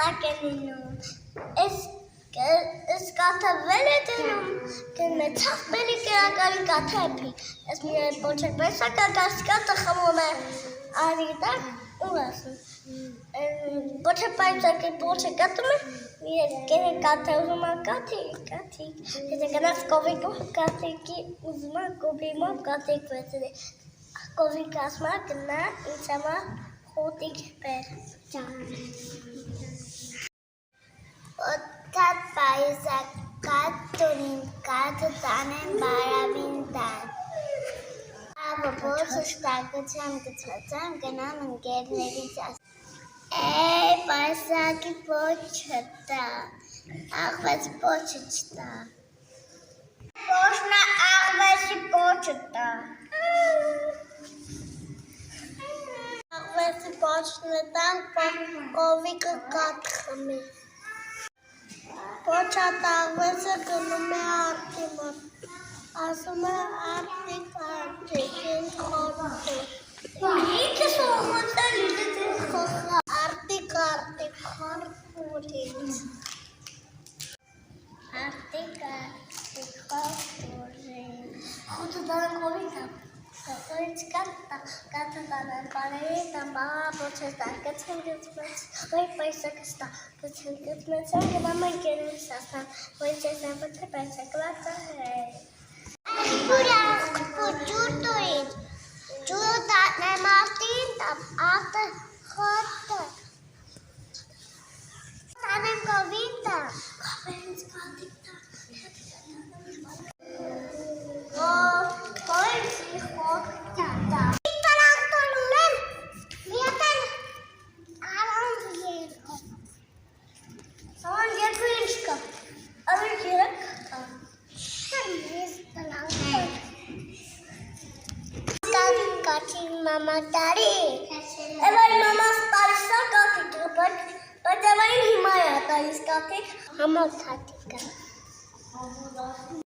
տակենինում, ես կաթը վեր է դնում, գնում է ծախ բերի կերակարի կաթը էպի, ես միայն պոչեք բեսա կագարս կաթը խմում է արիտակ ու ասում, պոչեք բայցակի պոչեք կատում է, միայն կերը կաթը ուզում է կաթիկ, եթե գնաց կովիկ կաթիկի ուզում է կոբի մոտ կաթիկ վեցել է, կովիկ ասում է գնա ինձ համա խոտիկ բեր, Օթատ պայուսակատ տունին կաթը տանեն բարավին տան, Աբը բոցը շտակությամբ գծացամ գնամ ընկերներից ասում, պայուսակի պոչը տա, աղվեց պոչը չտա, Պոշնա աղվեցի պոչը տա, Աղվեցի պոչն տան կովիկը կաթ խմի, Պոչատ աղվեցը գնում է արտի մոտ, ասում է արտիկ, ինձ խորտուր, ինքը սողոտել ինձ խոխա, արտիկ, խորտուր ինձ, արտիկ, խորտուր ինձ, խոտը դարը կովիկ եմ, Կոյից կաթը տանան բարերի տամա պոչես տար գծեն գծմեց, ոյ պայսակը ստա գծեն գծմեց, գնամ ընկերին սասան, ոյ ճեսան պոչը պայսակը լացա հրեի։ Ջուր տույն, ջուրը տատնեմ արտին տամ, արտը խոտը, տանեմ կովին տամ, կովինց կաթիկ տամ, Mama daddy. Ever mama's parisa katik, but ever in Himalaya talis katik, hama katika.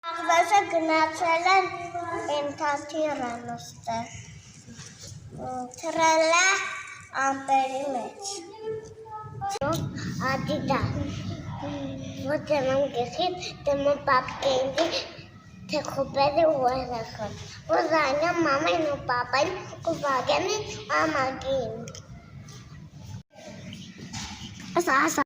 Աղվեսը գնացել են ենթաթի ռանոստը, թրել է ամպերի մեջ, ադիդա, որ դեմն գխիտ, դեմն պապկենգի, թե խոպերի ու երեխան, որ զանյա մամային ու պապային ու վագենի ամագին։ Ասա։